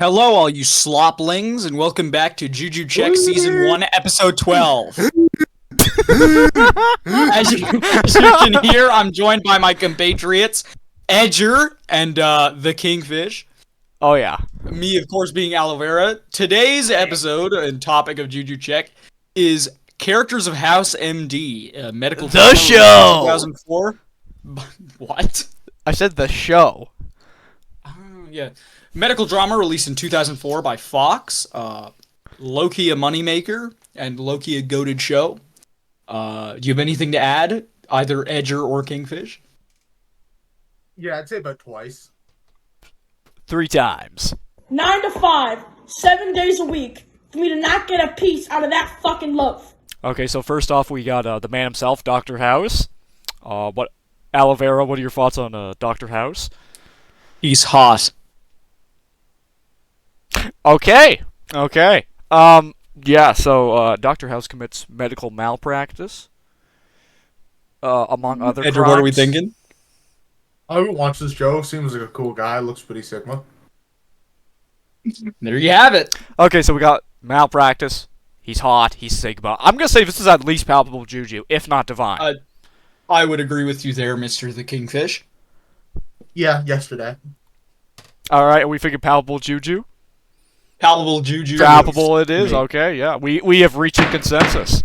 Hello, all you sloplings, and welcome back to Juju Check Season 1, Episode 12. As you can hear, I'm joined by my compatriots, Edger and the Kingfish. Oh, yeah. Me, of course, being Aloe Vera. Today's episode and topic of Juju Check is Characters of House MD, medical The show! 2004. What? I said the show. Yeah. Medical drama released in 2004 by Fox. Loki a moneymaker and Loki a goated show. Do you have anything to add? Either Edger or Kingfish? Yeah, I'd say about twice. 3 times. 9 to 5, 7 days a week, for me to not get a piece out of that fucking loaf. Okay, so first off, we got the man himself, Dr. House. Aloe Vera, what are your thoughts on Dr. House? He's hot. Okay. Yeah, so Dr. House commits medical malpractice. Among other Edger, crimes. what are we thinking? I would watch this show. Seems like a cool guy. Looks pretty Sigma. There you have it. Okay, so we got malpractice. He's hot. He's Sigma. I'm gonna say this is at least palpable Juju, if not divine. I would agree with you there, Mr. the Kingfish. Yeah, yesterday. Alright, are we thinking palpable Juju? Palpable Juju. Palpable it is, okay, yeah. We have reached a consensus.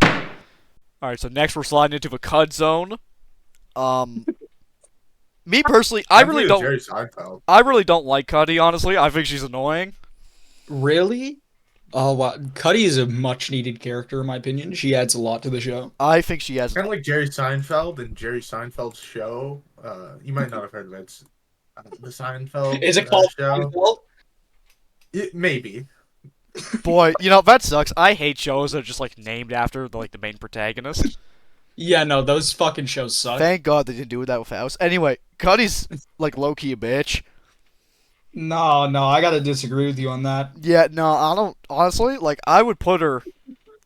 Alright, so next we're sliding into the Cud zone. Me personally, I really don't Jerry Seinfeld. I really don't like Cuddy, honestly. I think she's annoying. Really? Oh, wow. Cuddy is a much-needed character, in my opinion. She adds a lot to the show. I think she has Kind of like Jerry Seinfeld and Jerry Seinfeld's show. You might not have heard of it. It's, the Seinfeld Is it called show. Seinfeld? Maybe. Boy, you know, that sucks. I hate shows that are just like named after the main protagonist. Yeah, no, those fucking shows suck. Thank God they didn't do that with House. Anyway, Cuddy's like low-key a bitch. No, I gotta disagree with you on that. Yeah, no, I don't honestly, I would put her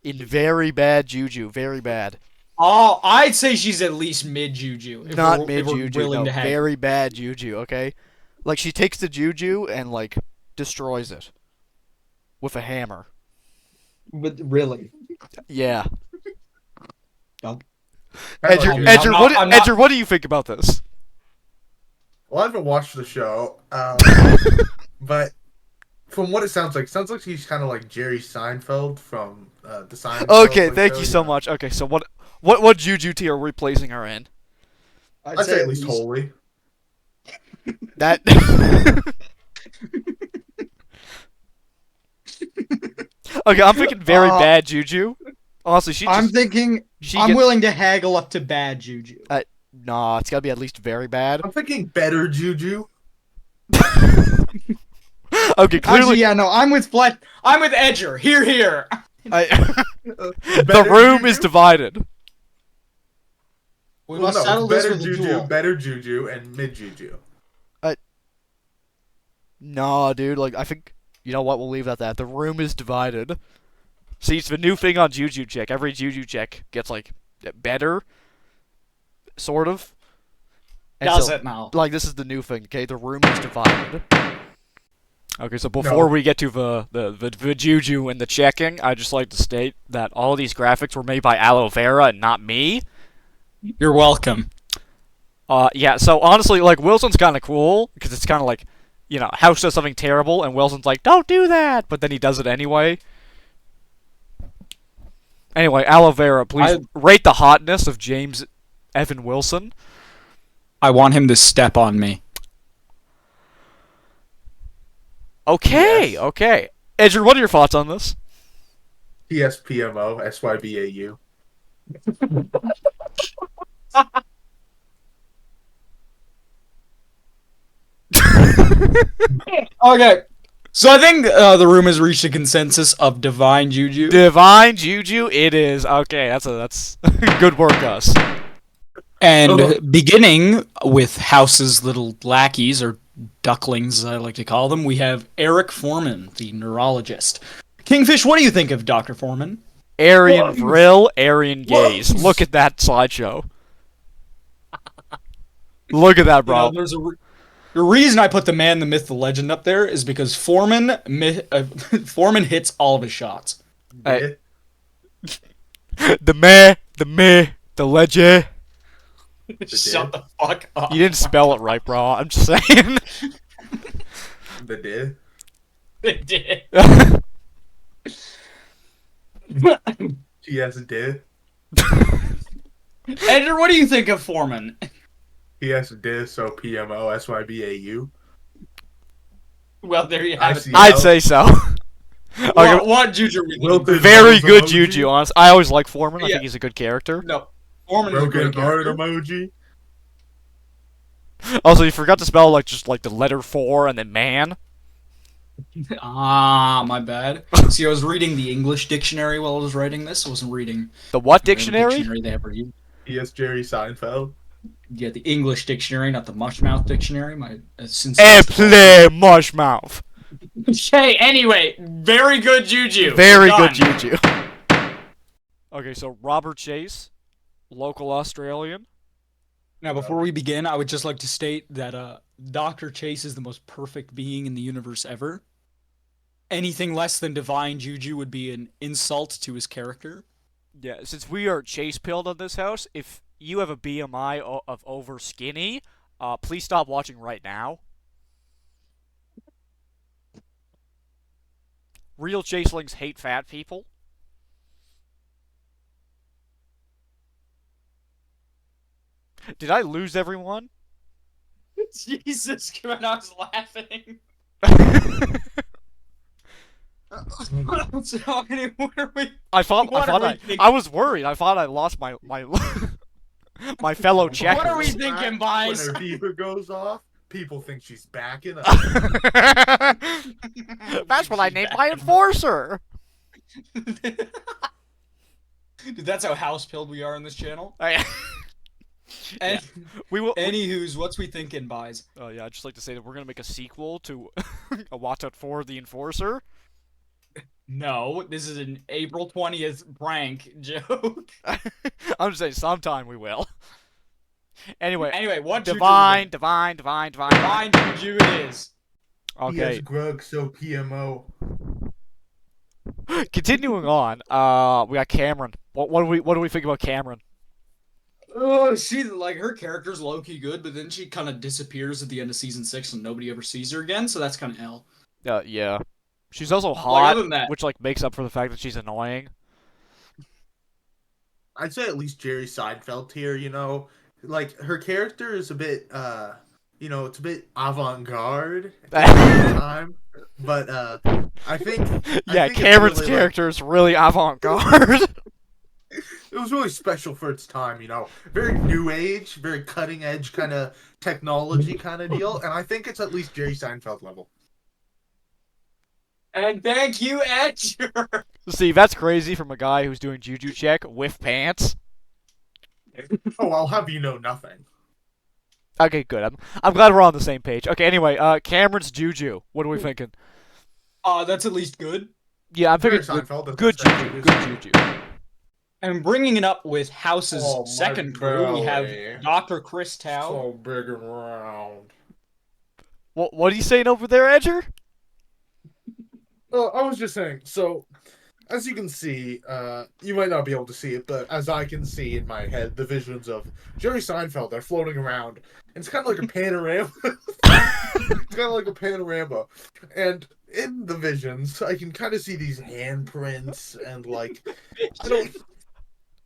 in very bad Juju, very bad. Oh, I'd say she's at least mid-Juju. Not mid-Juju, willing no, to hang. very bad Juju, okay? Like, she takes the Juju and, destroys it. With a hammer. But really? Yeah. Oh. Edger, what do you think about this? Well, I haven't watched the show, but from what it sounds like he's kind of like Jerry Seinfeld from the Seinfeld. Okay, thank you so much. Okay, so what Juju tier are we placing her in? I'd say at least holy. That. Okay, I'm thinking very bad Juju. Honestly, I'm willing to haggle up to bad Juju. Nah, it's gotta be at least very bad. I'm thinking better Juju. Okay, clearly. Actually, yeah, no, I'm with Edger. Here. The room is divided. We must settle this with a duel. Better Juju, and mid Juju. Nah, dude. I think you know what? We'll leave it at that. The room is divided. See, it's the new thing on Juju Check. Every Juju Check gets better, sort of. And Does it now? This is the new thing. Okay, the room is divided. Okay, so before we get to the Juju and the checking, I'd just like to state that all of these graphics were made by Aloe Vera and not me. You're welcome. Yeah, so honestly, Wilson's kind of cool, because it's kind of House does something terrible, and Wilson's like, don't do that! But then he does it anyway. Anyway, Aloe Vera, please rate the hotness of James Evan Wilson. I want him to step on me. Okay, yes. Okay. Edger, what are your thoughts on this? PSPMO, SYBAU. Okay, so I think the room has reached a consensus of Divine Juju. Divine Juju, it is. Okay, that's good work, Gus. And beginning with House's little lackeys, or ducklings, as I like to call them, we have Eric Foreman, the neurologist. Kingfish, what do you think of Dr. Foreman? Aryan Vril, Aryan Gaze. Look at that slideshow. Look at that, bro. The reason I put the man, the myth, the legend up there is because Foreman hits all of his shots. Hey, Yeah. the legend. Shut the fuck up. You didn't spell it right, bro. I'm just saying. The did. It did. Yes, it did. Edgar, what do you think of Foreman? Yes, it did. So PMO SYBAU. Well, there you I have it. see. I'd say so. Okay, What Juju are we looking Wilton. for? very good Emoji. Juju, honest. I always like Foreman. I Yeah. think he's a good character. No, Foreman is a Broken great heart character. emoji. Also, you forgot to spell just the letter 4 and then man. Ah, my bad. See, I was reading the English dictionary while I was writing this. I wasn't reading The what the dictionary? dictionary they ever use. Yes, Jerry Seinfeld. Yeah, the English dictionary, not the Mushmouth dictionary. My since. Play Mushmouth. Okay, anyway, very good Juju. Very We're good done. Juju. Okay, so Robert Chase, local Australian. Now, before we begin, I would just like to state that Dr. Chase is the most perfect being in the universe ever. Anything less than divine Juju would be an insult to his character. Yeah, since we are Chase pilled on this house, if you have a BMI of over skinny, please stop watching right now. Real Chaselings hate fat people. Did I lose everyone? Jesus, when I was laughing. So, anyway, what are we? I was worried. I thought I lost my my fellow checkers. What are we thinking, When boys? her beeper goes off, people think she's backing up. That's what I named my enforcer. Dude, that's how house-pilled we are on this channel. And, We will. anywho's, what's we thinking, boys? Oh yeah, I'd just like to say that we're gonna make a sequel to a Watch Out for the Enforcer. No, this is an April 20th prank joke. I'm just saying, sometime we will. Anyway, Anyway, what Juju divine. Divine Juju it is. Yes, Okay, Grug, so PMO. continuing on. We got Cameron. What do we think about Cameron? Oh, she like her character's low key good, but then she kind of disappears at the end of season 6 and nobody ever sees her again. So that's kind of L. Yeah. She's also Like, hot, other than that, which makes up for the fact that she's annoying. I'd say at least Jerry Seinfeld here, like her character is a bit it's a bit avant-garde at the same time, but I think Yeah, it's Cameron's really, character is really avant-garde. it was really special for its time, very new age, very cutting edge kind of technology kind of deal, and I think it's at least Jerry Seinfeld level. and thank you, Edger. See, that's crazy from a guy who's doing Juju check with pants. Oh, I'll have you know nothing. Okay, good. I'm glad we're on the same page. Okay, anyway, Cameron's Juju. What are we thinking? That's at least good. Yeah, I'm Jerry thinking Seinfeld. good Juju. Good Juju. And bringing it up with House's Oh, my second crew, we have belly. Dr. Chris Tao. So big and round. What are you saying over there, Edger? I was just saying, so, as you can see, you might not be able to see it, but as I can see in my head, the visions of Jerry Seinfeld are floating around. And it's kind of like a panorama. It's kind of like a panorama. And in the visions, I can kind of see these handprints and,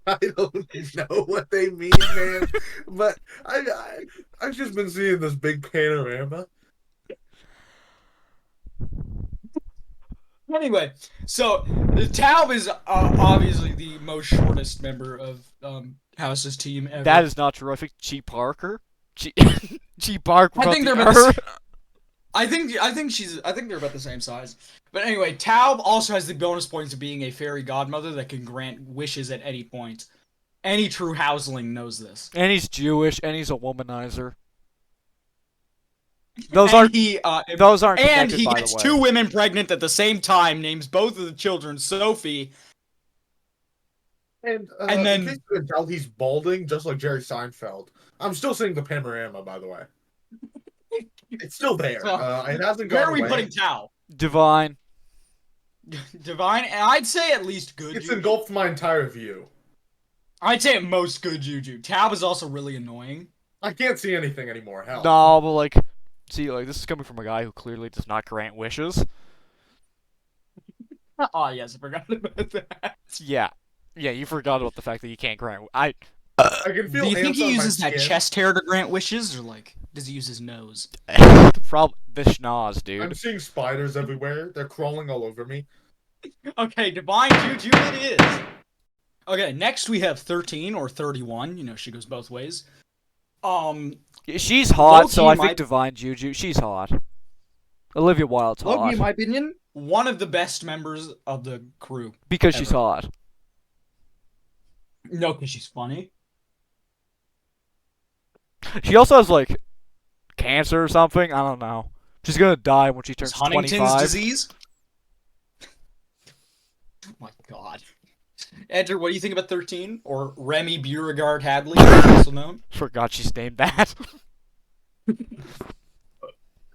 I don't know what they mean, man. But I've just been seeing this big panorama. Anyway, so Taub is obviously the most shortest member of House's team ever. That is not true. I think Chi Parker. Chi Parker. I think they're about the same. I think they're about the same size. But anyway, Taub also has the bonus points of being a fairy godmother that can grant wishes at any point. Any true houseling knows this. And he's Jewish, and he's a womanizer. Those aren't And connected, he by gets the way. 2 women pregnant at the same time, names both of the children Sophie. And And then- in case you can tell, he's balding, just like Jerry Seinfeld. I'm still seeing the panorama, by the way. It's still there. So, It hasn't Where gone are we away. putting Tao? Divine. Divine, and I'd say at least good. It's Juju. engulfed my entire view. I'd say at most good Juju. Tab is also really annoying. I can't see anything anymore. Hell. No, but like, see, like this is coming from a guy who clearly does not grant wishes. Oh yes, I forgot about that. Yeah, you forgot about the fact that you can't grant. I can feel Do you think ants he on my uses that skin. chest hair to grant wishes, or like does he use his nose? the schnoz, dude. I'm seeing spiders everywhere. They're crawling all over me. Okay, Divine Juju it is. Okay, next we have 13 or 31. You know, she goes both ways. She's hot, Low-key, so I my- think Divine Juju. She's hot. Olivia Wilde's hot Loki, in my opinion, one of the best members of the crew. because she's ever. hot. No, because she's funny. She also has like cancer or something. I don't know. She's gonna die when she turns It's Huntington's 25. disease. Oh my god. Andrew, what do you think about 13? Or Remy Beauregard Hadley, also known? Forgot she's named that.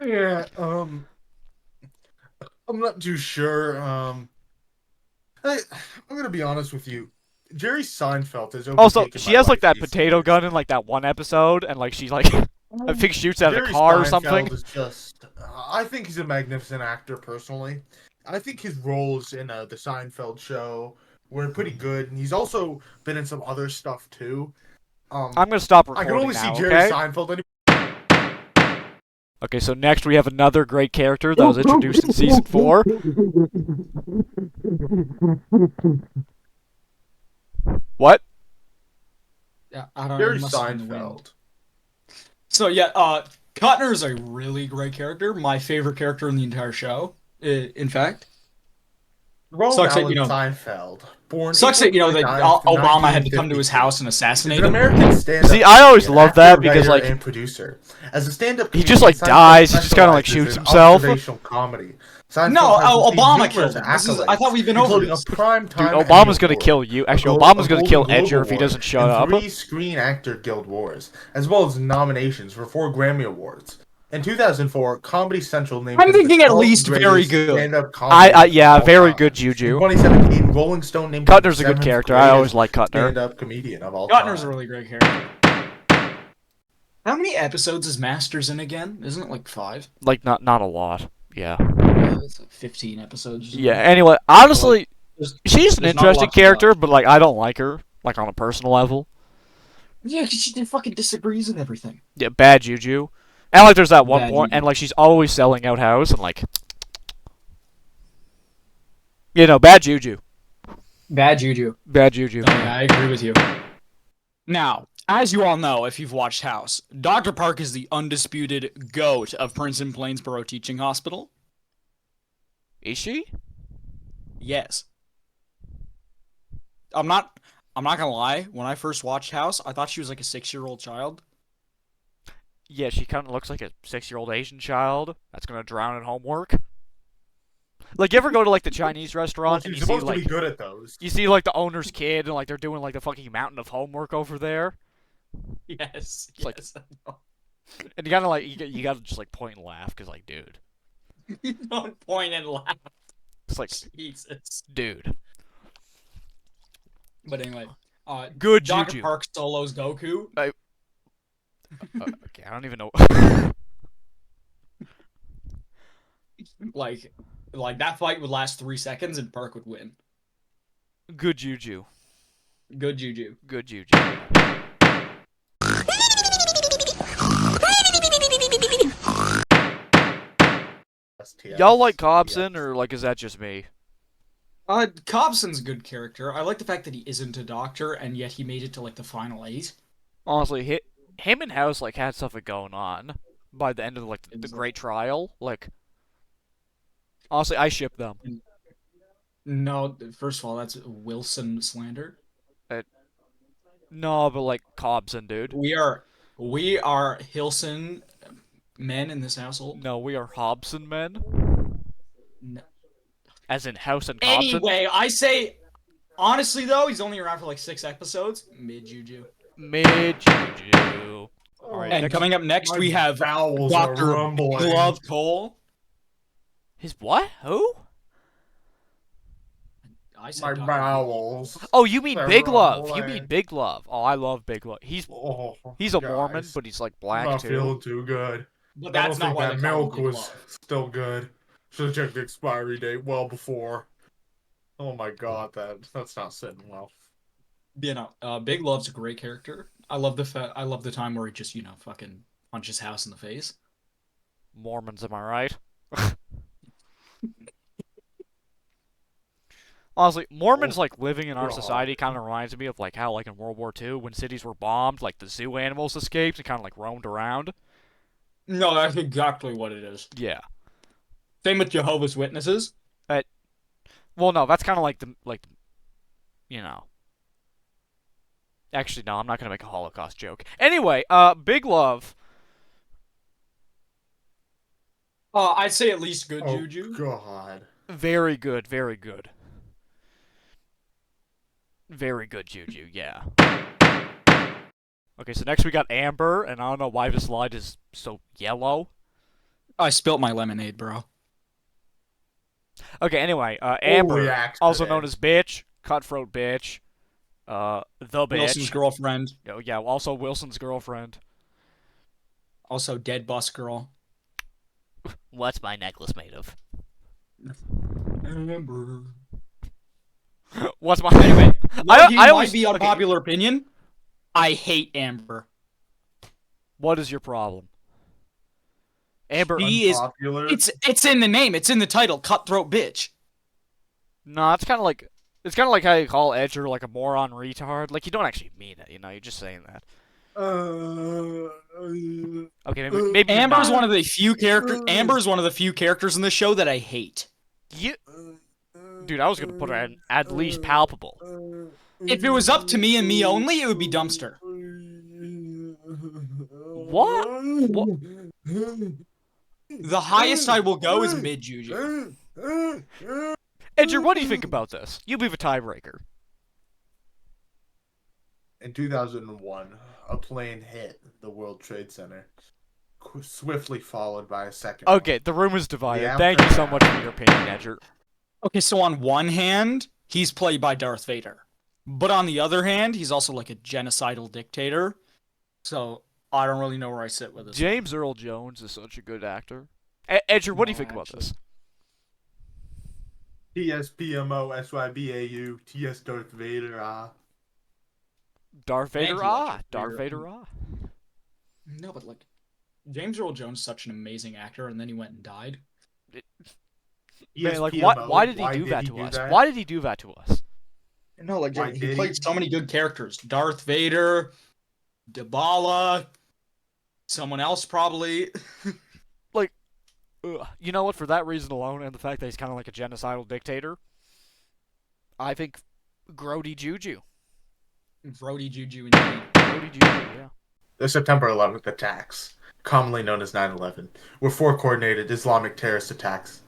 Yeah. I'm not too sure. I'm gonna be honest with you. Jerry Seinfeld is Also, overtaken she my has like life that these potato days. gun in like that one episode, and like she's like, I think shoots out of a Jerry car or Seinfeld something. Is just, I think he's a magnificent actor personally. I think his roles in the Seinfeld show were pretty good, and he's also been in some other stuff too. I'm gonna stop I recording can only now. see Jerry Okay. Seinfeld anymore. Okay, so next we have another great character that was introduced in season 4. What? Yeah, I don't know. Jerry he must have been the wind. Seinfeld. So yeah, Cutner is a really great character. My favorite character in the entire show. In fact, Ronald Sucks that, Allen you know- Seinfeld, born sucks that April that 29th, Obama had to come to his 1952. house and He's assassinate an him. American stand-up. See, I always comedian, loved that actor, because, writer, like, and producer. As a stand-up he just, comedian, like, Seinfeld dies, he just kinda, like, specializes shoots in himself. observational comedy. Seinfeld No, has received Obama numerous killed him. This is- I accolades, thought we've been over including this. a primetime Dude, Emmy Obama's gonna Award, kill you. Actually, a Obama's gonna Golden kill Globe Edger if he Award, doesn't shut and up. 3 Screen Actor Guild Awards, as well as nominations for 4 Grammy Awards. In 2004, Comedy Central named I'm him the thinking at 12th least very greatest good. stand-up comedy Yeah, of all very time. good, In Juju. 2017, Rolling Stone named him the Cutner's a good 7th character. I always greatest like Cutner. stand-up comedian of all time. Cutner's a really great character. How many episodes is Masters in again? Isn't it like 5? Like, not a lot. Yeah. Yeah, it's like 15 episodes. Yeah, anyway, honestly, There's- she's an there's not a interesting lot to character, watch. but, like, I don't like her. Like, on a personal level. Yeah, because she fucking disagrees with everything. Yeah, bad juju. And, like, there's that one Bad point, juju. and, like, she's always selling out house, and, like... You know, bad juju. Bad juju. Bad juju. Oh, yeah, I agree with you. Now, as you all know, if you've watched House, Dr. Park is the undisputed GOAT of Princeton Plainsboro Teaching Hospital. Is she? Yes. I'm not gonna lie, when I first watched House, I thought she was like a 6-year-old child. Yeah, she kind of looks like a 6-year-old Asian child that's gonna drown in homework. Like, you ever go to, like, the Chinese Well, restaurant and she's you see, supposed to like... be good at those. You see, like, the owner's kid, and, like, they're doing, like, the fucking mountain of homework over there. Yes. It's like- yes, I know. And you gotta, like, you gotta just, like, point and laugh, because, like, dude. You don't point and laugh. It's like, Jesus. dude. But anyway, Good Dr. juju. Park solos Goku. Okay, I don't even know. Like that fight would last 3 seconds and Park would win. Good juju. Good juju. Good juju. STS. Y'all like Cobson, or, like, is that just me? Cobson's a good character. I like the fact that he isn't a doctor and yet he made it to like the final 8. Honestly, him and House, like, had something going on by the end of, like, the Great Trial. Like, honestly, I ship them. No, first of all, that's Wilson slander. No, but, like, Cobson, dude. We are Hilson men in this household. No, we are Hobson men. No. As in House and Cobson. Anyway, I say honestly though, he's only around for like 6 episodes. Mid juju. Mid juju. Alright. right. And Next, coming up next, My we have bowels are Dr. rumbling. Glove Cole. his what? Who? I said My Dr. bowels. Oh, you mean They're Big Love? You rumbling. mean Big Love? Oh, I love Big Love. Oh, He's a guys, Mormon, but he's like I'm black not too. feeling too good. But I that's don't not think why that they call him milk Big was Love. still good. Should have checked the expiry date well before. Oh my god, that's not sitting well. Big Love's a great character. I love the time where he just, fucking punches House in the face. Mormons, am I right? Honestly, Mormons like living in our God. society kind of reminds me of like how like in World War II when cities were bombed, like the zoo animals escaped and kind of like roamed around. No, that's exactly what it is. Yeah. Same with Jehovah's Witnesses. Well, no, that's kind of like you know. Actually, no, I'm not gonna make a Holocaust joke. Anyway, Big Love. I'd say at least good Oh Juju. god. Very good, very good. Very good, Juju, yeah. Okay, so next we got Amber, and I don't know why this light is so yellow. I spilt my lemonade, bro. Okay, anyway, Amber, accident. also known as Bitch, Cutthroat Bitch, the Wilson's Bitch. girlfriend. Oh, yeah, also Wilson's girlfriend. Also dead bus girl. What's my necklace made of? Amber. What's my... Anyway, I might always... be okay, unpopular opinion. I hate Amber. what is your problem? Amber... She is. Unpopular. It's in the name. It's in the title. Cutthroat bitch. No, it's kind of like... It's kind of like how you call Edger like a moron retard. Like, you don't actually mean it, you know? You're just saying that. Okay, maybe you're Amber's not. one of the few characters. Amber's one of the few characters in the show that I hate. You... Dude, I was gonna put her at least palpable. If it was up to me and me only, it would be Dumpster. What? The highest I will go is mid Juju. Edger, what do you think about this? You be the tiebreaker. In 2001, a plane hit the World Trade Center, swiftly followed by a second one. Okay, the room is divided. The Thank you so aftermath. much for your opinion, Edger. Okay, so on one hand, he's played by Darth Vader. But on the other hand, he's also like a genocidal dictator. So I don't really know where I sit with this. James Earl Jones is such a good actor. Edger, what do you think about this? TSPMOSYBAU, TS Darth Vader, Darth Thank Vader, you, ah. Edger. Darth Vader, ah. No, but like, James Earl Jones is such an amazing actor, and then he went and died. Man, like, TSPMO, why did he do that to us? Why did he do that to us? No, like Why he did played he? so many good characters. Darth Vader, Dabala, someone else probably. You know what? For that reason alone, and the fact that he's kind of like a genocidal dictator, I think Grody Juju. Brody Juju indeed. Grody Juju, yeah. The September 11th attacks, commonly known as 9/11, were 4 coordinated Islamic terrorist attacks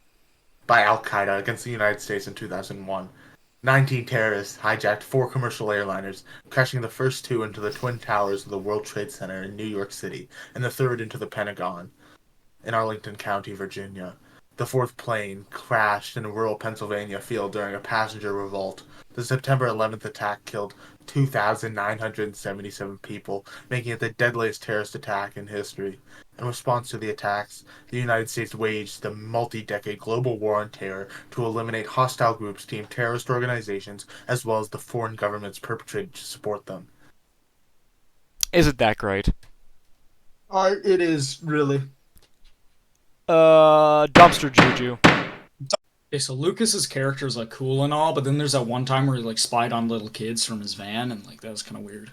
by Al-Qaeda against the United States in 2001. 19 terrorists hijacked 4 commercial airliners, crashing the first 2 into the Twin Towers of the World Trade Center in New York City, and the third into the Pentagon in Arlington County, Virginia. The 4th plane crashed in a rural Pennsylvania field during a passenger revolt. The September 11th attack killed 2,977 people, making it the deadliest terrorist attack in history. In response to the attacks, the United States waged the multi-decade global war on terror to eliminate hostile groups deemed terrorist organizations, as well as the foreign governments perpetrated to support them. Isn't that great? It is really. Dumpster Juju. Okay, so Lucas's character is like cool and all, but then there's that one time where he like spied on little kids from his van, and like that was kind of weird.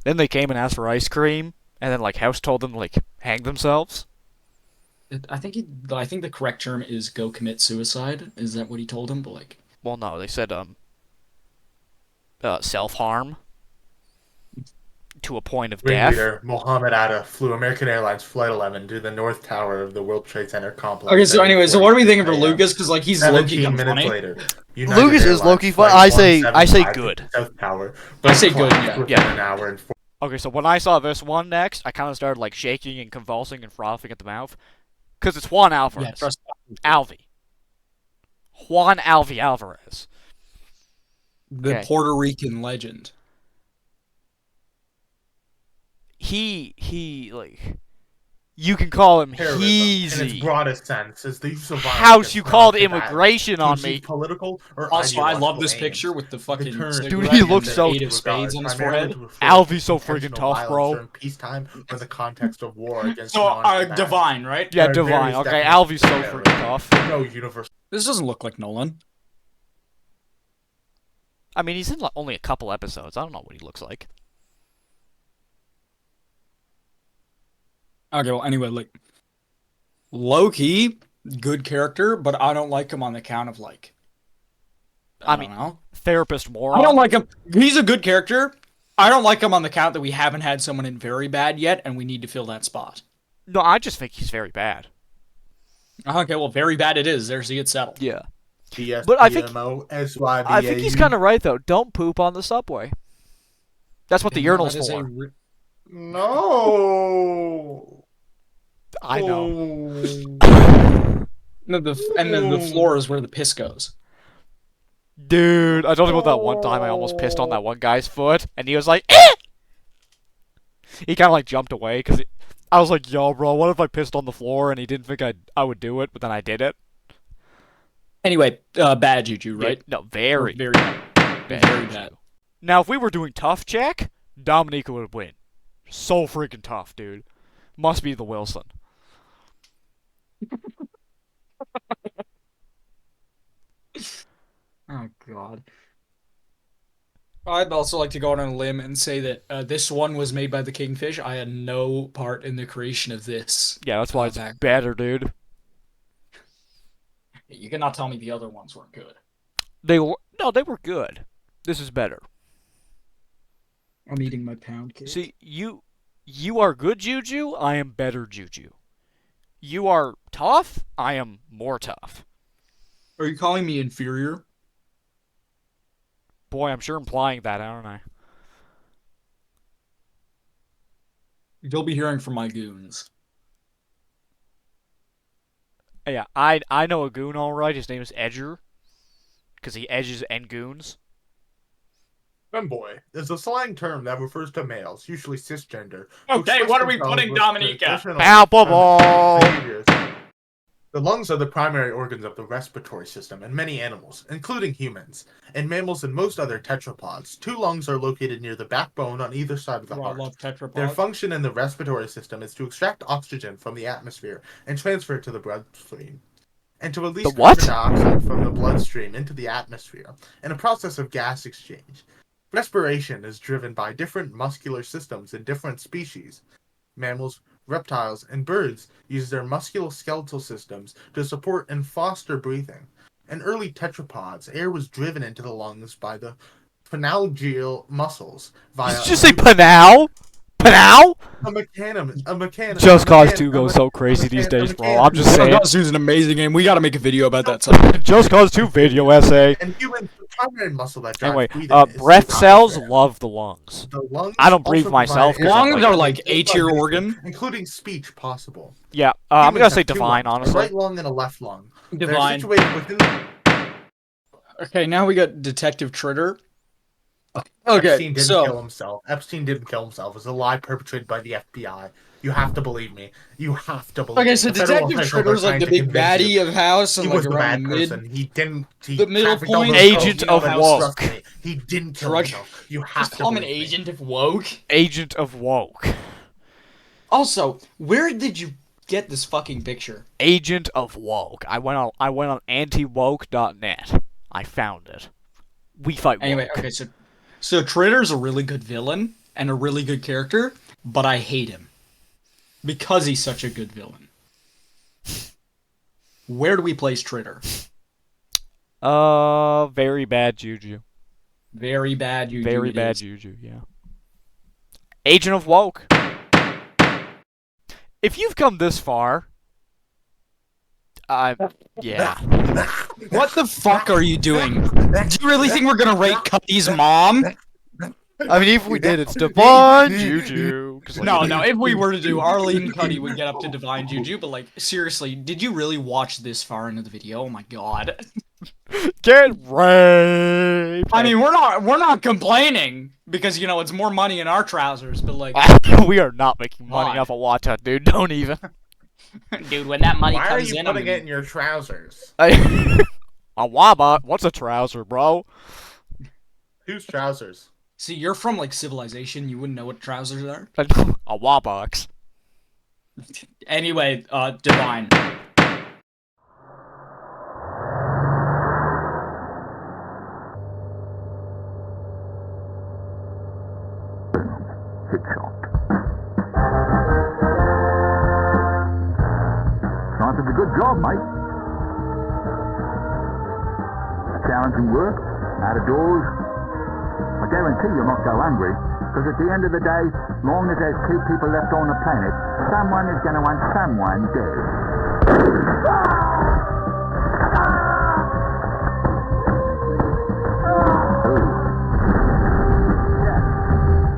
Then they came and asked for ice cream, and then like House told them to like hang themselves. I think the correct term is go commit suicide. Is that what he told him? But like, Well, no, they said self-harm to a point of death. Ringleader Mohammed Atta flew American Airlines Flight 11 to the North Tower of the World Trade Center complex. okay, so anyway, so what are we thinking for Lucas? Because like he's low-key 17 kind of minutes funny. later, Lucas is low-key fun. Flight I say 175 good. to South Tower. I say good, collapsed yeah. within an hour and Okay, so when I saw this one next, I kind of started like shaking and convulsing and frothing at the mouth, because it's Juan Alvarez. Yeah, trust me. Alvy. Juan Alvy Alvarez. The Okay. Puerto Rican legend. He like, you can call him Terrorism, in its Heezy. broadest sense, is the use of violence House, against you called non-combatants immigration to on achieve me. political or Also, I love ideological this aims. picture with the fucking Deterrent Dude, cigarette he and looks the so- eight of spades on his primarily forehead. to refer to Alvy's so freaking intentional tough, violence bro. during peacetime or the context of war against So, non-combatants. Divine, right? Yeah, There are Divine. various Okay, definitions Alvy's of so terrorism. freaking tough. There's no universal. This doesn't look like Nolan. I mean, he's in like, only a couple episodes. I don't know what he looks like. Okay, well, anyway, like, Loki, good character, but I don't like him on the count of, like, I mean, don't know. Therapist moron. I don't like him. He's a good character. I don't like him on the count that we haven't had someone in very bad yet, and we need to fill that spot. No, I just think he's very bad. Okay, well, very bad it is. There's it settled. Yeah. TSPMO, But I think he's kind of right though. Don't poop on the subway. That's what the No, urinal's that is for. No. I know. No, and then the floor is where the piss goes. Dude, I told you about that one time I almost pissed on that one guy's foot, and he was like, eh! He kind of like jumped away, because I was like, yo, bro, what if I pissed on the floor, and he didn't think I would do it, but then I did it? Anyway, bad Juju, right? Yeah, no, very, Very bad. bad. Very bad. Now, if we were doing tough check, Dominica would win. So freaking tough, dude. Must be the Wilson. Oh, God. I'd also like to go out on a limb and say that this one was made by the Kingfish. I had no part in the creation of this. Yeah, that's why it's back. better, dude. You cannot tell me the other ones weren't good. They were good. This is better. I'm eating my pound cake. See, you are good, Juju. I am better, Juju. You are tough. I am more tough. Are you calling me inferior? Boy, I'm sure implying that, aren't I? You'll be hearing from my goons. Yeah, I know a goon all right. His name is Edger, because he edges and goons. Femboy is a slang term that refers to males, usually cisgender. Okay, who express what are we themselves putting with Dominica? traditional Palpable. behaviors. The lungs are the primary organs of the respiratory system in many animals, including humans. In mammals and most other tetrapods, 2 lungs are located near the backbone on either side of the Oh, I heart. love tetrapods. Their function in the respiratory system is to extract oxygen from the atmosphere and transfer it to the bloodstream, and to release The what? carbon dioxide from the bloodstream into the atmosphere in a process of gas exchange. Respiration is driven by different muscular systems in different species. Mammals, reptiles, and birds use their musculoskeletal systems to support and foster breathing. In early tetrapods, air was driven into the lungs by the phalangeal muscles via Did you say Panau? Panau? a mechanism. Just Cause 2 goes so crazy these days, bro. I'm just saying. Just Cause 2 is an amazing game. We gotta make a video about that sometime. Just Cause 2 video essay. And humans, the primary muscle that drives Anyway, breathing is breath the cells diaphragm. love the lungs. The lungs I don't breathe also myself provide 'cause I'm Lungs like- are like A-tier organ. including speech possible. Yeah, I'm gonna Humans say have 2 divine, lungs, honestly. a right lung and a left lung. They're Divine. situated within. Okay, now we got Detective Tritter. Epstein Okay, didn't so kill himself. Epstein didn't kill himself. It was a lie perpetrated by the FBI. You have to believe me. You have to believe me. okay, so The federal Detective officials are Tritter's like trying the to big convince you. baddie of House, and He like was the around bad the mid. person. He didn't. He the middle trafficked all point- those Agent girls, of you know, woke. trust me. He didn't kill Drug- himself. You have Just to call him an believe me. agent of woke. Agent of woke. Also, where did you get this fucking picture? Agent of woke. I went on antiwoke.net. I found it. We fight woke. Anyway, okay, so Tritter's a really good villain and a really good character, but I hate him because he's such a good villain. Where do we place Tritter? Very bad juju. Very bad. You Very bad juju, yeah. Agent of woke. If you've come this far, yeah. What the fuck are you doing? Do you really think we're gonna rate Cuddy's mom? I mean, if we did, it's divine juju. 'Cause, like, No. If we were to do, Arlene and Cuddy would get up to Divine Juju. But like, seriously, did you really watch this far into the video? Oh my god. get raped. I mean, we're not complaining because you know it's more money in our trousers. But like, we are not making money God. off of Wata, dude. Don't even. dude, when that money Why are comes you in, putting it in your trousers? A waba? What's a trouser, bro? Whose trousers? See, you're from like civilization. You wouldn't know what trousers are. A wabox. Anyway, Divine. Headshot. Sniper's a good job, mate. Challenging work, out of doors. I guarantee you'll not go hungry, because at the end of the day, long as there's 2 people left on the planet, someone is going to want someone dead.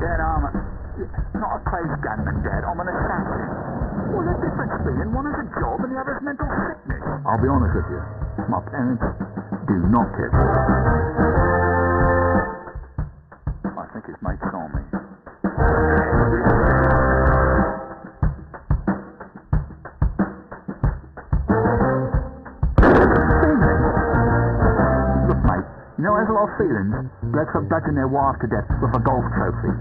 Dad, not a crazy gunman, Dad. I'm an assassin. Well, the difference being one is a job and the other's mental sickness. I'll be honest with you. My parents do not kiss. I think his mate saw me. Look, mate, you know there's a lot of feelings. Blokes are bludgeoning their wife to death with a golf trophy.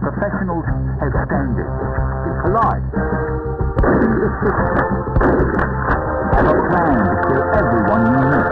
Professionals have standards. It's polite. I have a plan to kill everyone you meet.